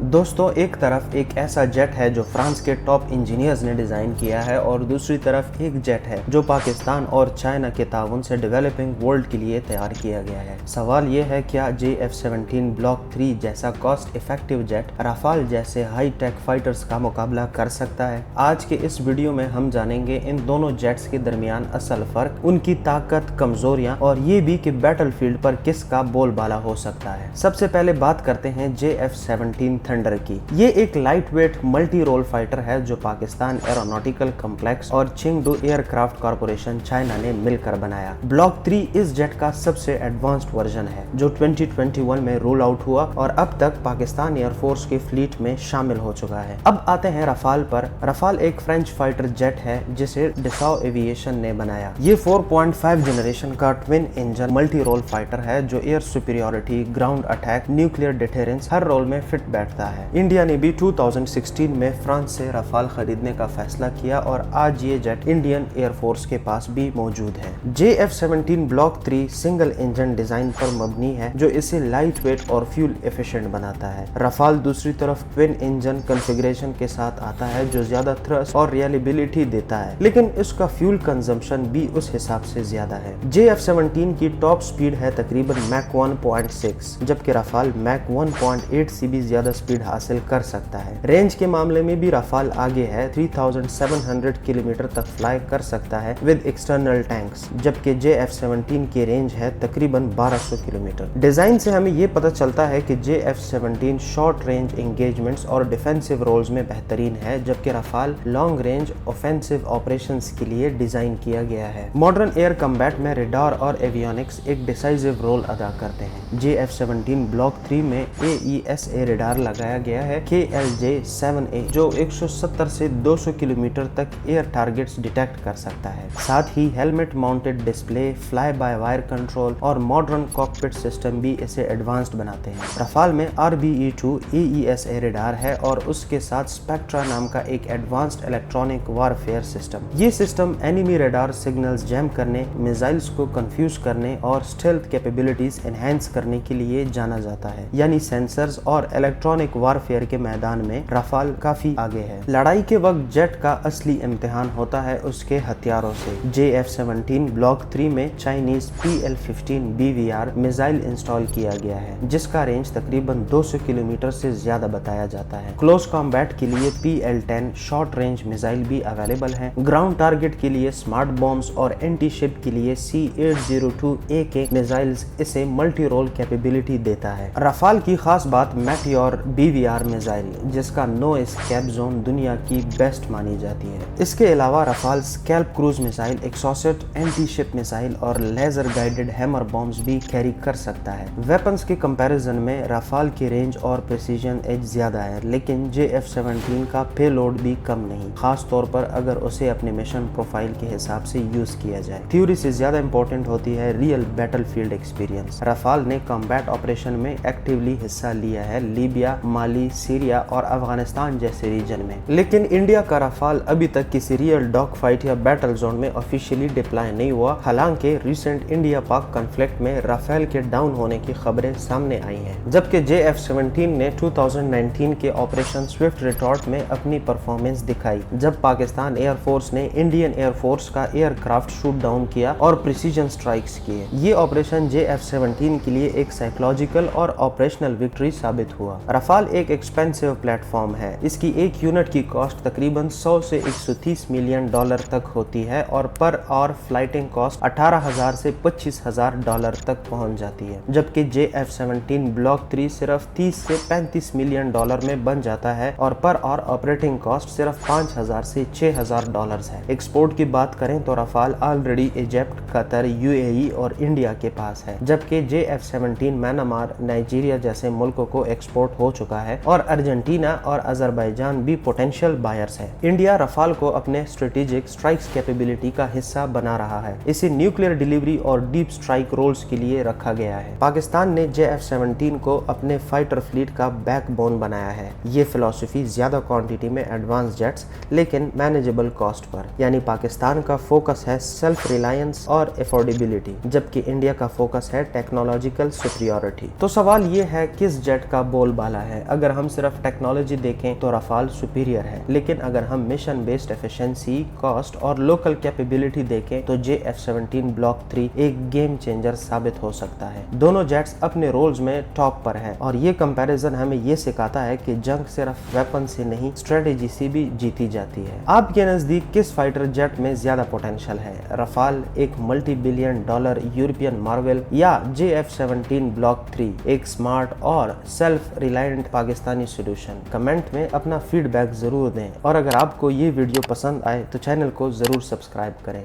दोस्तों, एक तरफ एक ऐसा जेट है जो फ्रांस के टॉप इंजीनियर्स ने डिजाइन किया है और दूसरी तरफ एक जेट है जो पाकिस्तान और चाइना के ताउन से डेवलपिंग वर्ल्ड के लिए तैयार किया गया है। सवाल ये है, क्या JF-17 ब्लॉक 3 जैसा कॉस्ट इफेक्टिव जेट राफाल जैसे हाई टेक फाइटर्स का मुकाबला कर सकता है? आज के इस वीडियो में हम जानेंगे इन दोनों जेट्स के दरमियान असल फर्क, उनकी ताकत, कमजोरियां और ये भी कि बैटलफील्ड पर किसका बोलबाला हो सकता है। सबसे पहले बात करते हैं JF-17 थंडर की। ये एक light weight multi role fighter है जो पाकिस्तान एरोनॉटिकल कॉम्प्लेक्स और चिंगडू एयरक्राफ्ट कॉर्पोरेशन चाइना ने मिलकर बनाया। ब्लॉक 3 इस जेट का सबसे एडवांस्ड वर्जन है जो 2021 में रोल आउट हुआ और अब तक पाकिस्तान एयरफोर्स की फ्लीट में शामिल हो चुका है। अब आते हैं रफाल पर। रफाल एक फ्रेंच फाइटर जेट है जिसे डसॉ एविएशन ने बनाया। ये 4.5 जनरेशन का twin engine multi role fighter है जो air superiority, ground attack, nuclear deterrence हर रोल में फिट बैठता है। इंडिया ने भी 2016 में फ्रांस से रफाल खरीदने का फैसला किया और आज ये जेट इंडियन एयरफोर्स के पास भी मौजूद है। JF-17 block 3 single engine design पर मबनी है जो इसे लाइट वेट और फ्यूल एफिशिएंट बनाता है। रफाल दूसरी तरफ ट्विन इंजन कॉन्फ़िगरेशन के साथ आता है जो ज्यादा थ्रस्ट और रिलायबिलिटी देता है, लेकिन इसका फ्यूल कंजम्पशन भी उस हिसाब से ज्यादा है। JF-17 की टॉप स्पीड है तकरीबन मैक 1.6, जबकि रफाल मैक 1.8 से भी ज्यादा स्पीड हासिल कर सकता है। रेंज के मामले में भी रफाल आगे है, 3700 किलोमीटर तक फ्लाई कर सकता है विद एक्सटर्नल टैंक्स, जबकि JF-17 की रेंज है तकरीबन 1200 किलोमीटर। डिजाइन से हमें ये पता चलता है कि JF-17 शॉर्ट रेंज एंगेजमेंट्स और डिफेंसिव रोल्स में बेहतरीन है, जबकि Rafale long range offensive operations के लिए डिजाइन किया गया है। मॉडर्न एयर कम्बैट में रडार और एवियोनिक्स एक डिसाइसिव रोल अदा करते हैं। JF-17 ब्लॉक 3 में AESA रडार लगाया गया है KLJ-7A जो 170 से 200 किलोमीटर तक एयर टारगेट्स डिटेक्ट कर सकता है। साथ ही helmet mounted display, fly by wire control और मॉडर्न कॉकपिट सिस्टम भी इसे एडवांस्ड बनाते हैं। रफाल में RBE-2 AESA रडार है और उसके साथ स्पेक्ट्रा नाम का एक एडवांस्ड इलेक्ट्रॉनिक वारफेयर सिस्टम। ये system enemy radar signals jam करने, मिसाइल्स को कंफ्यूज करने और स्टेल्थ कैपेबिलिटीज एनहांस करने के लिए जाना जाता है। यानी सेंसर्स और इलेक्ट्रॉनिक वारफेयर के मैदान में रफाल काफी आगे है। लड़ाई के वक्त जेट का असली इम्तिहान होता है उसके हथियारों से। JF-17 ब्लॉक 3 में Chinese PL-15 BVR missile install किया गया है जिसका रेंज तकरीबन 200 किलोमीटर से ज्यादा बताया जाता है। क्लोज कॉम्बैट के लिए PL-10 शॉर्ट रेंज मिसाइल भी अवेलेबल है। ग्राउंड टारगेट के लिए स्मार्ट बॉम्ब्स और एंटी शिप के लिए C-802A के मिसाइल्स इसे मल्टी रोल कैपेबिलिटी देता है। रफाल की खास बात मेटियोर BVR मिसाइल जिसका नो एस्केप जोन दुनिया की बेस्ट मानी जाती है। इसके अलावा Rafale SCALP cruise missile, Exocet anti ship missile और लेजर गाइडेड हैमर बॉम्ब्स भी कैरी कर सकता है। वेपन्स के कंपैरिजन में रफाल की रेंज और प्रिसीजन एज ज्यादा है, लेकिन JF-17 का पेलोड भी कम नहीं, खास तौर पर अगर उसे अपने मिशन प्रोफाइल के हिसाब से यूज किया जाए। थ्योरी से ज्यादा इंपॉर्टेंट होती है रियल बैटलफील्ड एक्सपीरियंस। रफाल ने कॉम्बैट ऑपरेशन में एक्टिवली हिस्सा लिया है लीबिया, माली, सीरिया और अफगानिस्तान जैसे रीजन में, लेकिन इंडिया का रफाल अभी तक किसी रियल डॉग फाइट या बैटल जोन में ऑफिशियली डिप्लॉय नहीं हुआ। हालांकि रिसेंट इंडिया पाक कॉन्फ्लिक्ट में राफेल के डाउन होने की खबरें सामने आई हैं, जबकि JF-17 ने 2019 के ऑपरेशन स्विफ्ट रिटॉर्ट में अपनी परफॉर्मेंस दिखाई जब पाकिस्तान एयरफोर्स ने इंडियन एयरफोर्स का एयरक्राफ्ट शूट डाउन किया और प्रिसीजन स्ट्राइक्स किए। ये ऑपरेशन JF-17 के लिए एक साइकोलॉजिकल और ऑपरेशनल विक्ट्री साबित हुआ। रफाल एक एक्सपेंसिव प्लेटफॉर्म है। इसकी एक यूनिट की कॉस्ट तकरीबन 100 से 130 मिलियन डॉलर तक होती है और पर आवर फ्लाइटिंग कॉस्ट 18,000 से 25,000 डॉलर तक पहुंच जाती है, जबकि JF-17 ब्लॉक 3 सिर्फ 30 से 35 मिलियन डॉलर में बन जाता है और पर आवर ऑपरेटिंग कॉस्ट सिर्फ 5,000 से 6,000 डॉलर है। एक्सपोर्ट की बात करें तो Rafale already Egypt, Qatar, UAE और इंडिया के पास है, जबकि JF-17 म्यांमार, नाइजीरिया जैसे मुल्कों को एक्सपोर्ट हो चुका है और अर्जेंटीना और अजरबैजान भी पोटेंशियल बायर्स है। इंडिया रफाल को अपने स्ट्रेटेजिक स्ट्राइक्स कैपेबिलिटी का हिस्सा बना रहा है। इसे न्यूक्लियर डिलीवरी और डीप स्ट्राइक रोल्स के लिए रखा गया है। पाकिस्तान ने JF-17 को अपने फाइटर फ्लीट का बैकबोन बनाया है। ये फिलॉसफी ज्यादा क्वांटिटी में एडवांस जेट्स लेकिन मैनेजेबल कॉस्ट पर, यानी पाकिस्तान का फोकस है सेल्फ रिलायंस और अफोर्डेबिलिटी, जबकि इंडिया का फोकस है टेक्नोलॉजिकल सुपीरियरिटी। तो सवाल ये है, किस जेट का बोलबाला है? है। अगर हम सिर्फ टेक्नोलॉजी देखें तो रफाल सुपीरियर है, लेकिन अगर हम मिशन बेस्ड एफिशिएंसी, कॉस्ट और लोकल कैपेबिलिटी देखें तो JF-17 ब्लॉक 3 एक गेम चेंजर साबित हो सकता है। दोनों जेट्स अपने रोल्स में टॉप पर हैं और ये कंपैरिजन हमें ये सिखाता है कि जंग सिर्फ वेपन से नहीं, स्ट्रेटेजी से भी जीती जाती है। आपके नजदीक किस फाइटर जेट में ज्यादा पोटेंशियल है? रफाल एक multi billion dollar European marvel या JF-17 ब्लॉक 3 एक स्मार्ट और self reliant Pakistani solution? Comment में अपना फीडबैक जरूर दें और अगर आपको ये वीडियो पसंद आए तो चैनल को जरूर सब्सक्राइब करें।